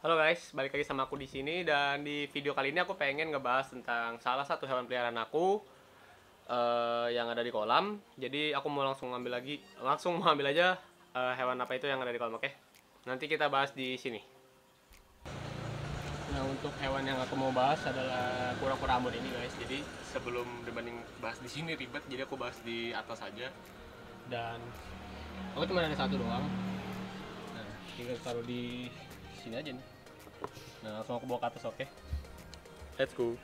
Halo guys, balik lagi sama aku di sini dan di video kali ini aku pengen ngebahas tentang salah satu hewan peliharaan aku yang ada di kolam. Jadi aku mau langsung mau ambil aja hewan apa itu yang ada di kolam, oke? Nanti kita bahas di sini. Nah, untuk hewan yang aku mau bahas adalah kura-kura Ambon ini guys. Jadi sebelum dibanding bahas di sini ribet, jadi aku bahas di atas saja. Dan aku cuma ada satu doang. Nah, tinggal taruh di sini aja nih. Nah, langsung aku bawa ke atas, oke? Let's go.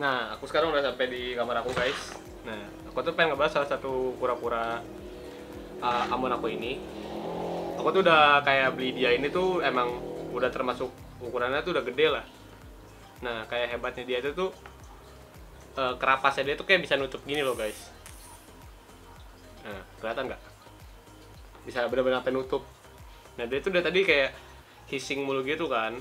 Nah, aku sekarang udah sampai di kamar aku, guys. Nah, aku tuh pengen ngebahas salah satu kura-kura Ambon aku ini. Aku tuh udah kayak beli dia ini tuh emang udah termasuk ukurannya tuh udah gede lah. Nah, kayak hebatnya dia itu tuh kerapasnya dia tuh kayak bisa nutup gini loh, guys. Nah, kelihatan nggak? Bisa benar-benar sampai nutup. Nah, dia tuh udah tadi kayak hissing mulu gitu kan.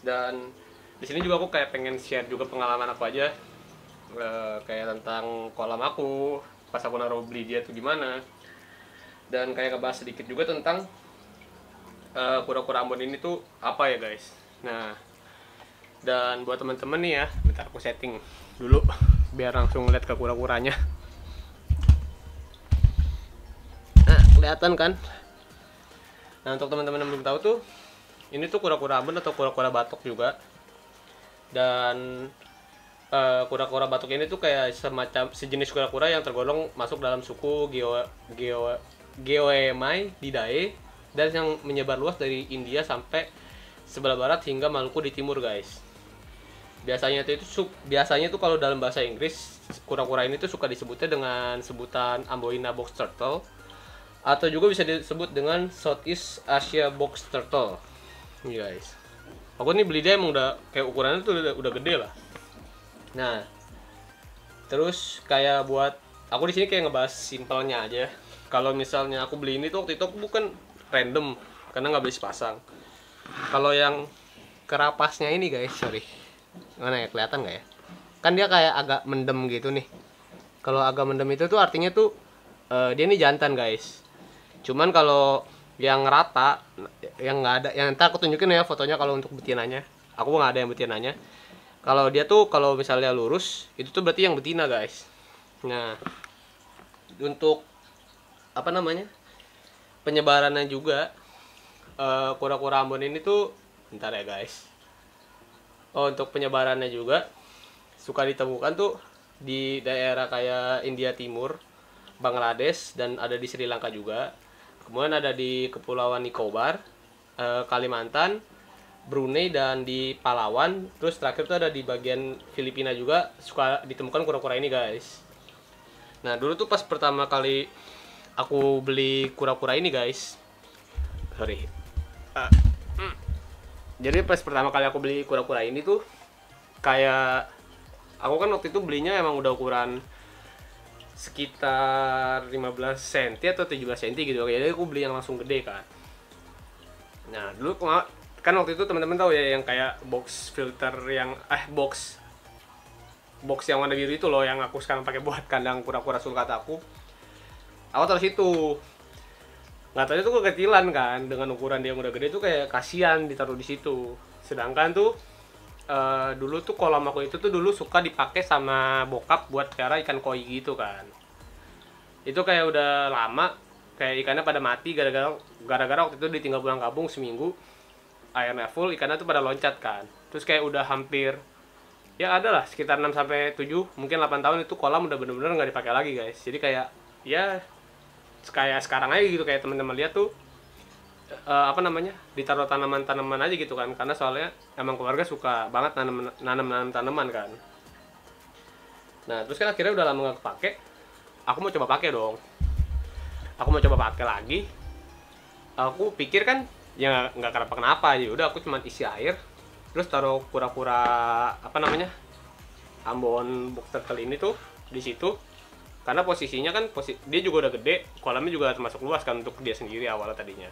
Dan di sini juga aku kayak pengen share juga pengalaman aku aja, kayak tentang kolam aku pas aku naruh beli dia tuh gimana. Dan kayak ngebahas sedikit juga tentang kura-kura Ambon ini tuh apa ya, guys. Nah, dan buat temen-temen nih ya, bentar aku setting dulu biar langsung lihat ke kura-kuranya. Nah, kelihatan kan? Nah, untuk teman-teman yang belum tahu tuh, ini tuh kura-kura Ambon atau kura-kura batok juga. Dan kura-kura batok ini tuh kayak semacam sejenis kura-kura yang tergolong masuk dalam suku Geoemyidae dan yang menyebar luas dari India sampai sebelah barat hingga Maluku di timur, guys. Biasanya tuh kalau dalam bahasa Inggris kura-kura ini tuh suka disebutnya dengan sebutan Amboina box turtle atau juga bisa disebut dengan Southeast Asia box turtle. Nih, guys. Aku nih beli dia emang udah kayak ukurannya tuh udah gede lah. Nah, terus kayak buat aku di sini kayak ngebahas simpelnya aja. Kalau misalnya aku beli ini tuh waktu itu aku bukan random karena nggak beli sepasang. Kalau yang kerapasnya ini, guys, sorry. Mana ya, kelihatan nggak ya? Kan dia kayak agak mendem gitu nih. Kalau agak mendem itu tuh artinya tuh dia ini jantan, guys. Cuman kalau yang rata, yang nggak ada, yang ntar aku tunjukin ya fotonya kalau untuk betinanya. Aku nggak ada yang betinanya. Kalau dia tuh kalau misalnya lurus, itu tuh berarti yang betina, guys. Nah, untuk apa namanya, penyebarannya juga kura-kura Ambon ini tuh, bentar ya, guys. Oh, untuk penyebarannya juga suka ditemukan tuh di daerah kayak India Timur, Bangladesh, dan ada di Sri Lanka juga. Kemudian ada di Kepulauan Nicobar, Kalimantan, Brunei, dan di Palawan. Terus terakhir tuh ada di bagian Filipina juga suka ditemukan kura-kura ini, guys. Nah, dulu tuh pas pertama kali aku beli kura-kura ini, guys. Sorry. Jadi pas pertama kali aku beli kura-kura ini tuh kayak aku kan waktu itu belinya emang udah ukuran sekitar 15 cm atau 17 cm gitu. Jadi aku beli yang langsung gede kan. Nah, dulu kan waktu itu teman-teman tahu ya yang kayak box filter yang box yang warna biru itu loh yang aku sekarang pakai buat kandang kura-kura sulcata aku. Aku taruh situ. Nggak tahu itu kekecilan kan, dengan ukuran dia yang udah gede tuh kayak kasihan ditaruh di situ. Sedangkan tuh dulu tuh kolam aku itu tuh dulu suka dipakai sama bokap buat cara ikan koi gitu kan. Itu kayak udah lama, kayak ikannya pada mati gara-gara waktu itu ditinggal pulang kampung seminggu, airnya full, ikannya tuh pada loncat kan. Terus kayak udah hampir ya ada lah sekitar 6 sampai 7 mungkin 8 tahun itu kolam udah bener-bener nggak dipakai lagi, guys. Jadi kayak ya kayak sekarang aja gitu, kayak teman-teman lihat tuh apa namanya, ditaruh tanaman-tanaman aja gitu kan, karena soalnya emang keluarga suka banget nanam tanaman kan. Nah, terus kan akhirnya udah lama nggak kepake, aku mau coba pakai dong. Aku mau coba pakai lagi. Aku pikir kan ya nggak kenapa-kenapa aja, udah aku cuma isi air terus taruh kura-kura apa namanya, Ambon box turtle ini tuh di situ. Karena posisinya kan dia juga udah gede, kolamnya juga termasuk luas kan untuk dia sendiri awalnya tadinya.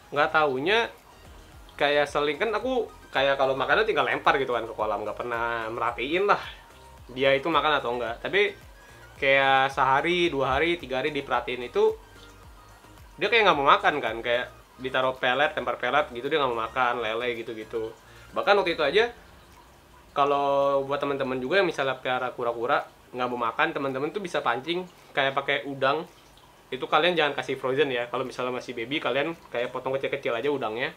Nggak taunya kayak seling kan, aku kayak kalau makannya tinggal lempar gitu kan ke kolam, nggak pernah merhatiin lah dia itu makan atau enggak. Tapi kayak sehari, 2 hari, 3 hari diperhatiin itu dia kayak nggak mau makan kan, kayak ditaruh pelet, tempar pelet gitu dia nggak mau makan, lele gitu-gitu. Bahkan waktu itu aja kalau buat teman-teman juga yang misalnya pelihara kura-kura nggak mau makan, teman-teman tuh bisa pancing kayak pakai udang. Itu kalian jangan kasih frozen ya, kalau misalnya masih baby kalian kayak potong kecil-kecil aja udangnya.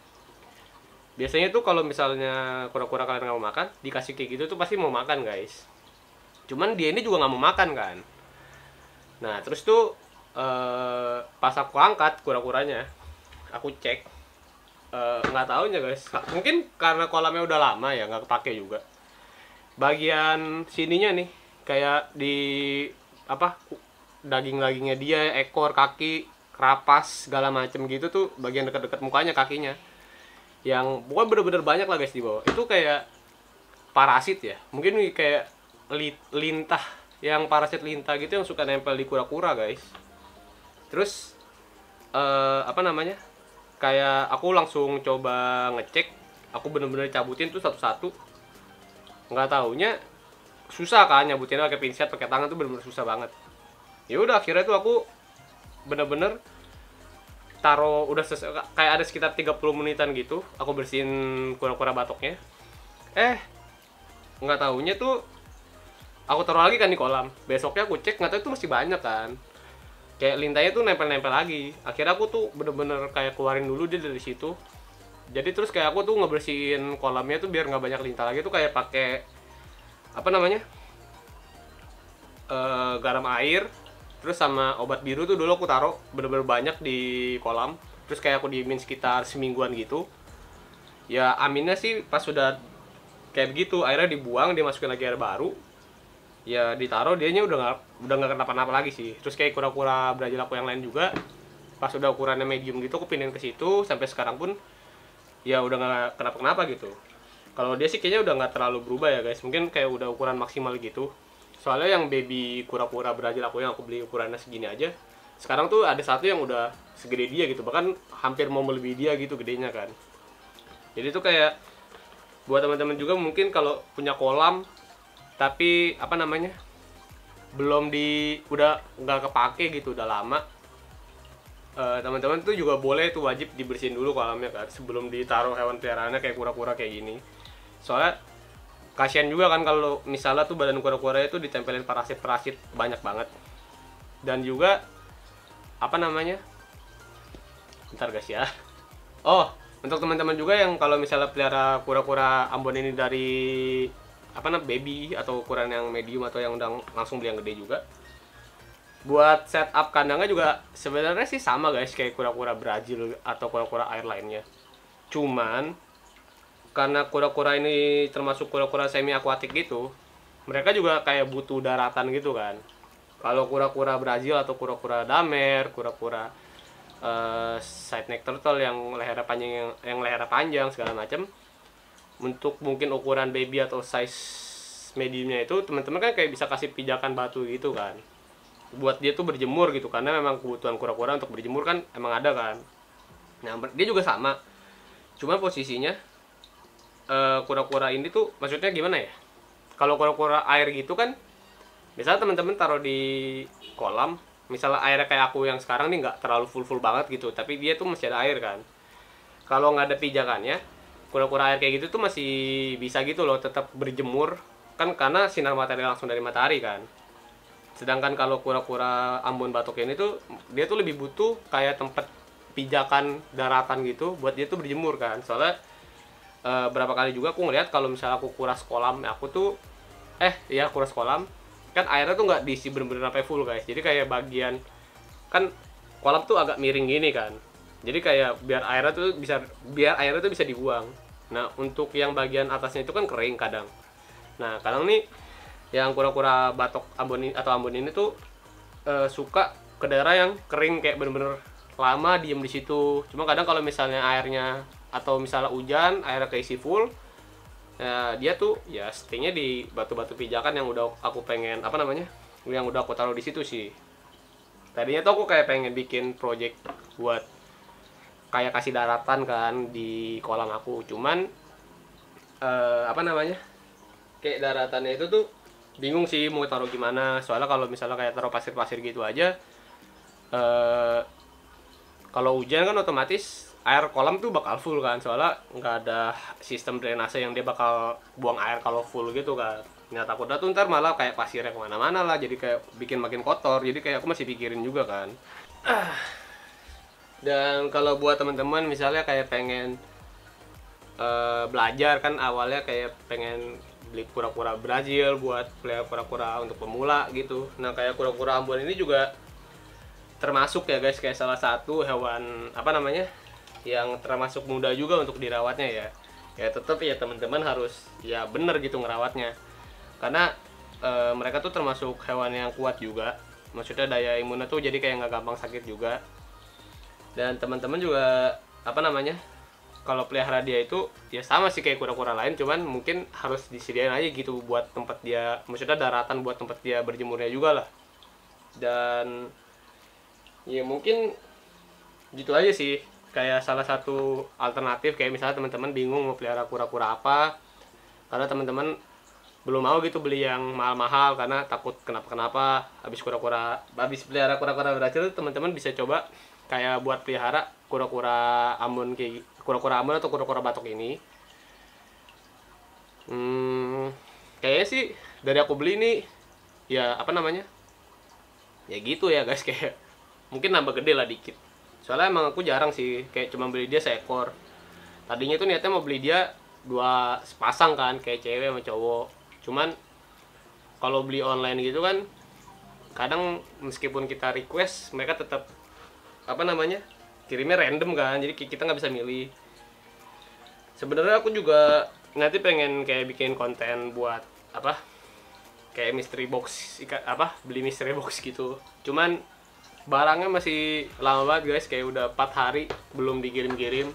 Biasanya tuh kalau misalnya kura-kura kalian nggak mau makan, dikasih kayak gitu tuh pasti mau makan guys. Cuman dia ini juga nggak mau makan kan. Nah terus tuh pas aku angkat kura-kuranya, aku cek, nggak taunya guys, mungkin karena kolamnya udah lama ya nggak kepake juga. Bagian sininya nih kayak di apa, daging-dagingnya dia, ekor, kaki, kerapas segala macem gitu tuh, bagian dekat-dekat mukanya, kakinya, yang pokoknya bener-bener banyak lah guys di bawah. Itu kayak parasit ya, mungkin kayak lintah, yang parasit lintah gitu yang suka nempel di kura-kura guys. Terus apa namanya, kayak aku langsung coba ngecek, aku bener-bener cabutin tuh satu-satu. Nggak taunya susah kan nyabutinnya pakai pinset, pakai tangan tuh bener-bener susah banget. Ya udah akhirnya tuh aku bener-bener taruh, udah kayak ada sekitar 30 menitan gitu aku bersihin kura-kura batoknya. Nggak taunya tuh aku taruh lagi kan di kolam. Besoknya aku cek, nggak tahu itu masih banyak kan, kayak lintahnya tuh nempel-nempel lagi. Akhirnya aku tuh bener-bener kayak keluarin dulu dia dari situ. Jadi terus kayak aku tuh ngebersihin kolamnya tuh biar nggak banyak lintah lagi tuh kayak pakai apa namanya, garam air terus sama obat biru tuh dulu aku taruh bener-bener banyak di kolam. Terus kayak aku diemin sekitar semingguan gitu. Ya aminnya sih pas sudah kayak begitu airnya dibuang, dia masukin lagi air baru, ya ditaruh, dianya udah nggak kenapa-napa lagi sih. Terus kayak kura-kura Brazil aku yang lain juga, pas udah ukurannya medium gitu aku pindahin ke situ, sampai sekarang pun ya udah nggak kenapa-kenapa gitu. Kalau dia sih kayaknya udah nggak terlalu berubah ya guys, mungkin kayak udah ukuran maksimal gitu. Soalnya yang baby kura-kura Brazil aku yang aku beli ukurannya segini aja, sekarang tuh ada satu yang udah segede dia gitu, bahkan hampir mau melebihi dia gitu gedenya kan. Jadi tuh kayak buat teman-teman juga mungkin kalau punya kolam tapi apa namanya belum udah nggak kepake gitu, udah lama, teman-teman tuh juga boleh tuh wajib dibersihin dulu kolamnya kan sebelum ditaruh hewan peliharaannya kayak kura-kura kayak gini. Soalnya kasihan juga kan kalau misalnya tuh badan kura-kura itu ditempelin parasit-parasit banyak banget. Dan juga apa namanya, bentar guys ya. Oh, untuk teman-teman juga yang kalau misalnya pelihara kura-kura Ambon ini dari apa namanya baby atau ukuran yang medium atau yang udah langsung beli yang gede juga, buat setup kandangnya juga sebenarnya sih sama guys kayak kura-kura Brazil atau kura-kura air lainnya. Cuman karena kura-kura ini termasuk kura-kura semi akuatik gitu, mereka juga kayak butuh daratan gitu kan. Kalau kura-kura Brazil atau kura-kura damer, kura-kura side neck turtle yang lehernya panjang, yang lehernya panjang segala macam, untuk mungkin ukuran baby atau size mediumnya itu teman-teman kan kayak bisa kasih pijakan batu gitu kan, buat dia tuh berjemur gitu, karena memang kebutuhan kura-kura untuk berjemur kan emang ada kan. Nah dia juga sama, cuma posisinya kura-kura ini tuh maksudnya gimana ya, kalau kura-kura air gitu kan misalnya teman-teman taruh di kolam, misalnya airnya kayak aku yang sekarang nih nggak terlalu full banget gitu, tapi dia tuh masih ada air kan. Kalau nggak ada pijakannya, kura-kura air kayak gitu tuh masih bisa gitu loh tetap berjemur kan, karena sinar matahari langsung dari matahari kan. Sedangkan kalau kura-kura Ambon batok ini tuh dia tuh lebih butuh kayak tempat pijakan daratan gitu buat dia tuh berjemur kan. Soalnya berapa kali juga aku ngeliat kalau misalnya aku kuras kolam, aku tuh kuras kolam kan airnya tuh nggak diisi bener-bener sampai full guys. Jadi kayak bagian kan kolam tuh agak miring gini kan, jadi kayak biar airnya tuh bisa dibuang. Nah untuk yang bagian atasnya itu kan kering kadang. Nah kadang nih yang kura-kura batok Ambon ini, atau Ambon ini tuh suka ke daerah yang kering kayak bener-bener lama diem di situ. Cuma kadang kalau misalnya airnya atau misalnya hujan airnya keisi full, dia tuh ya stay-nya di batu-batu pijakan yang udah aku pengen apa namanya, yang udah aku taruh di situ sih. Tadinya tuh aku kayak pengen bikin project buat kayak kasih daratan kan di kolam aku, cuman apa namanya, kayak daratannya itu tuh bingung sih mau taruh gimana. Soalnya kalau misalnya kayak taruh pasir-pasir gitu aja, eh, kalau hujan kan otomatis air kolam tuh bakal full kan, soalnya nggak ada sistem drainase yang dia bakal buang air kalau full gitu kan. Nah takutnya tuh ntar malah kayak pasirnya kemana-mana lah, jadi kayak bikin makin kotor. Jadi kayak aku masih pikirin juga kan. Dan kalau buat teman-teman misalnya kayak pengen belajar kan, awalnya kayak pengen beli kura-kura Brazil buat pelihara kura-kura untuk pemula gitu. Nah kayak kura-kura Ambon ini juga termasuk ya guys, kayak salah satu hewan apa namanya yang termasuk mudah juga untuk dirawatnya ya. Ya tetap ya teman-teman harus ya bener gitu ngerawatnya, karena mereka tuh termasuk hewan yang kuat juga. Maksudnya daya imunnya tuh jadi kayak nggak gampang sakit juga. Dan teman-teman juga apa namanya, kalau pelihara dia itu ya sama sih kayak kura-kura lain, cuman mungkin harus disediain aja gitu buat tempat dia, maksudnya daratan buat tempat dia berjemurnya juga lah. Dan ya mungkin gitu aja sih, kayak salah satu alternatif kayak misalnya teman-teman bingung mau pelihara kura-kura apa, karena teman-teman belum mau gitu beli yang mahal-mahal karena takut kenapa-kenapa habis pelihara kura-kura berhasil. Teman-teman bisa coba kayak buat pelihara kura-kura Ambon, kayak kura-kura Ambon atau kura-kura batok ini. Kayaknya sih dari aku beli nih ya apa namanya ya gitu ya guys, kayak mungkin nambah gede lah dikit. Soalnya emang aku jarang sih kayak cuma beli dia seekor. Tadinya tuh niatnya mau beli dia dua sepasang kan, kayak cewek sama cowok. Cuman kalau beli online gitu kan kadang meskipun kita request mereka tetap apa namanya kirimnya random kan, jadi kita nggak bisa milih. Sebenarnya aku juga nanti pengen kayak bikin konten buat apa kayak mystery box beli mystery box gitu. Cuman barangnya masih lama banget guys, kayak udah 4 hari belum dikirim-kirim.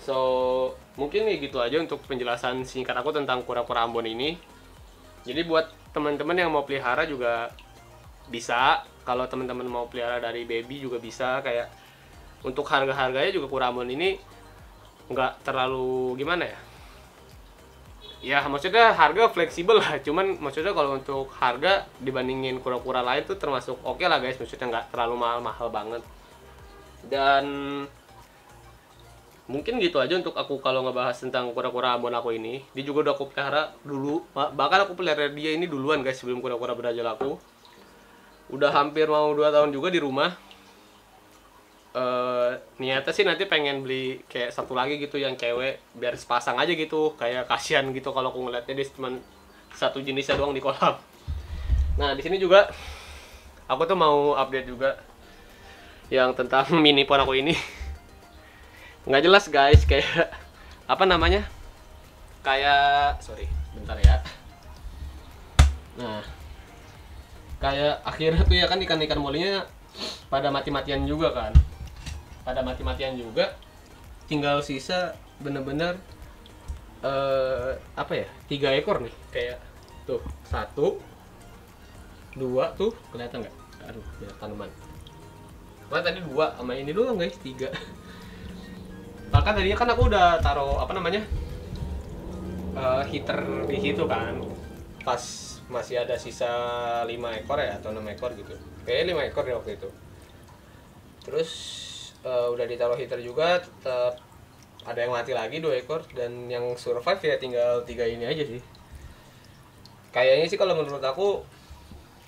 So mungkin nih gitu aja untuk penjelasan singkat aku tentang kura-kura Ambon ini. Jadi buat teman-teman yang mau pelihara juga bisa, kalau teman-teman mau pelihara dari baby juga bisa. Kayak untuk harga-harganya juga kura Ambon ini nggak terlalu gimana ya, ya maksudnya harga fleksibel lah. Cuman maksudnya kalau untuk harga dibandingin kura-kura lain tuh termasuk oke lah guys, maksudnya nggak terlalu mahal-mahal banget. Dan mungkin gitu aja untuk aku kalau ngebahas tentang kura-kura Ambon aku ini. Dia juga udah aku pelihara dulu, bahkan aku pelihara dia ini duluan guys sebelum kura-kura Brazil aku. Udah hampir mau 2 tahun juga di rumah. Niatnya sih nanti pengen beli kayak satu lagi gitu yang cewek biar sepasang aja gitu, kayak kasihan gitu kalau aku ngeliatnya dia cuma satu jenisnya doang di kolam. Nah di sini juga aku tuh mau update juga yang tentang mini pon aku ini. Nggak jelas guys, kayak apa namanya, kayak sorry bentar ya. Nah kayak akhirnya tuh ya kan ikan-ikan molinya pada mati-matian juga kan, tinggal sisa bener-bener apa ya 3 ekor nih, kayak tuh 1 2 tuh kelihatan nggak, aduh ya tanaman. Wah tadi 2 sama ini doang guys, 3. Bahkan tadinya kan aku udah taruh apa namanya heater di situ kan, pas masih ada sisa 5 ekor ya atau 6 ekor gitu, kayaknya 5 ekor ya waktu itu. Terus udah ditaruh heater juga, tetap ada yang mati lagi 2 ekor, dan yang survive ya tinggal 3 ini aja sih. Kayaknya sih kalau menurut aku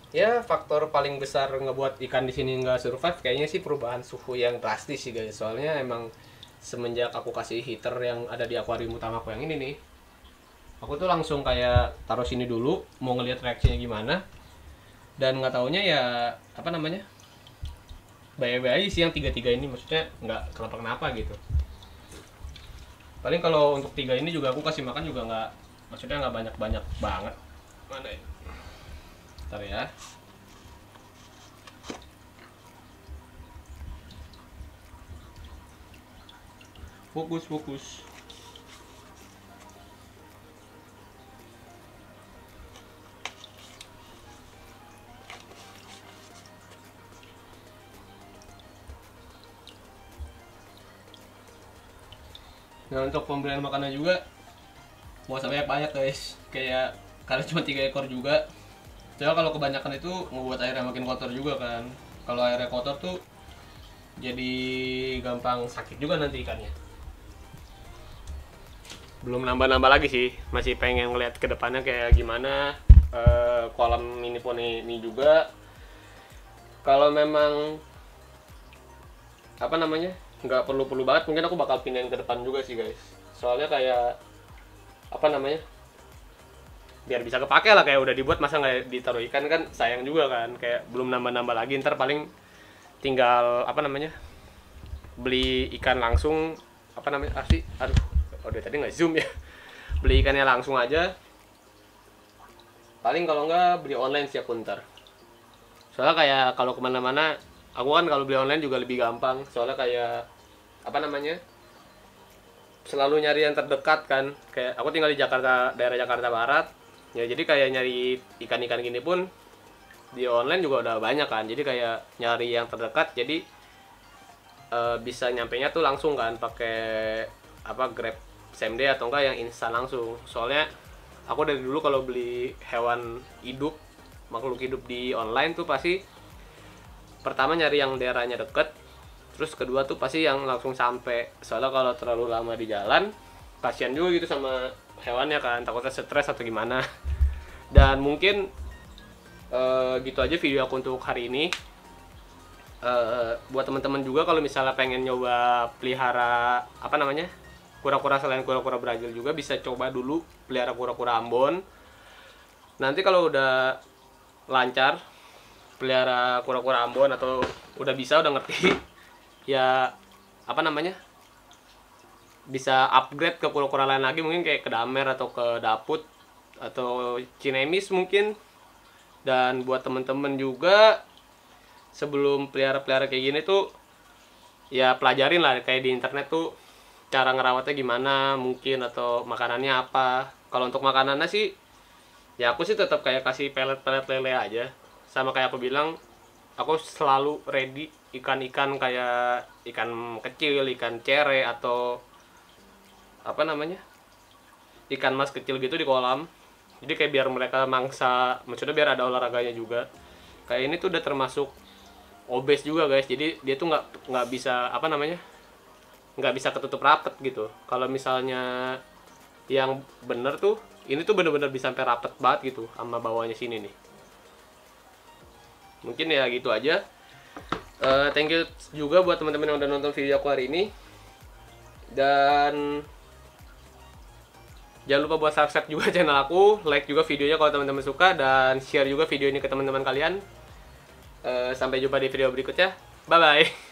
ya faktor paling besar ngebuat ikan di sini nggak survive kayaknya sih perubahan suhu yang drastis sih guys. Soalnya emang semenjak aku kasih heater yang ada di akuarium utama aku yang ini nih, aku tuh langsung kayak taruh sini dulu mau ngelihat reaksinya gimana, dan nggak taunya ya apa namanya bayi-bayi aja sih yang 3 ini, maksudnya nggak kenapa-kenapa gitu. Paling kalau untuk 3 ini juga aku kasih makan juga nggak, maksudnya nggak banyak-banyak banget. Mana ya? Bentar ya. Fokus. Nah untuk pemberian makanan juga mau sampai banyak guys, kayak karena cuma 3 ekor juga. Soalnya kalau kebanyakan itu membuat airnya makin kotor juga kan. Kalau airnya kotor tuh jadi gampang sakit juga nanti ikannya. Belum nambah-nambah lagi sih, masih pengen ngeliat ke depannya kayak gimana. Kolam mini poni ini juga kalau memang apa namanya nggak perlu banget, mungkin aku bakal pindahin ke depan juga sih guys. Soalnya kayak apa namanya, biar bisa kepake lah, kayak udah dibuat masa nggak ditaruh ikan kan sayang juga kan, kayak belum nambah lagi, ntar paling tinggal apa namanya beli ikan langsung, apa namanya sih, aduh udah tadi nggak zoom ya. Beli ikannya langsung aja, paling kalau nggak beli online sih aku ntar. Soalnya kayak kalau kemana-mana aku kan kalau beli online juga lebih gampang, soalnya kayak apa namanya selalu nyari yang terdekat kan. Kayak aku tinggal di Jakarta, daerah Jakarta Barat ya, jadi kayak nyari ikan-ikan gini pun di online juga udah banyak kan, jadi kayak nyari yang terdekat, jadi bisa nyampenya tuh langsung kan pakai apa Grab same day atau enggak yang instan langsung. Soalnya aku dari dulu kalau beli hewan hidup, makhluk hidup di online tuh pasti pertama nyari yang daerahnya deket, terus kedua tuh pasti yang langsung sampai. Soalnya kalau terlalu lama di jalan kasihan juga gitu sama hewannya kan, takutnya stres atau gimana. Dan mungkin gitu aja video aku untuk hari ini. Buat teman-teman juga kalau misalnya pengen nyoba pelihara apa namanya kura-kura selain kura-kura Brazil juga bisa coba dulu pelihara kura-kura Ambon. Nanti kalau udah lancar pelihara kura-kura Ambon atau udah bisa, udah ngerti ya apa namanya bisa upgrade ke kura-kura lain lagi, mungkin kayak ke Damer atau ke Daput atau Cinemis mungkin. Dan buat temen-temen juga sebelum pelihara-pelihara kayak gini tuh ya pelajarin lah kayak di internet tuh cara ngerawatnya gimana mungkin, atau makanannya apa. Kalau untuk makanannya sih ya aku sih tetap kayak kasih pelet-pelet lele aja. Sama kayak aku bilang, aku selalu ready ikan-ikan kayak ikan kecil, ikan cere atau apa namanya ikan mas kecil gitu di kolam. Jadi kayak biar mereka mangsa, maksudnya biar ada olahraganya juga. Kayak ini tuh udah termasuk obes juga guys, jadi dia tuh nggak bisa apa namanya nggak bisa ketutup rapet gitu. Kalau misalnya yang bener tuh ini tuh bener-bener bisa sampai rapet banget gitu sama bawahnya sini nih. Mungkin ya gitu aja. Thank you juga buat teman-teman yang udah nonton video aku hari ini. Dan jangan lupa buat subscribe juga channel aku, like juga videonya kalau teman-teman suka, dan share juga video ini ke teman-teman kalian. Sampai jumpa di video berikutnya. Bye bye.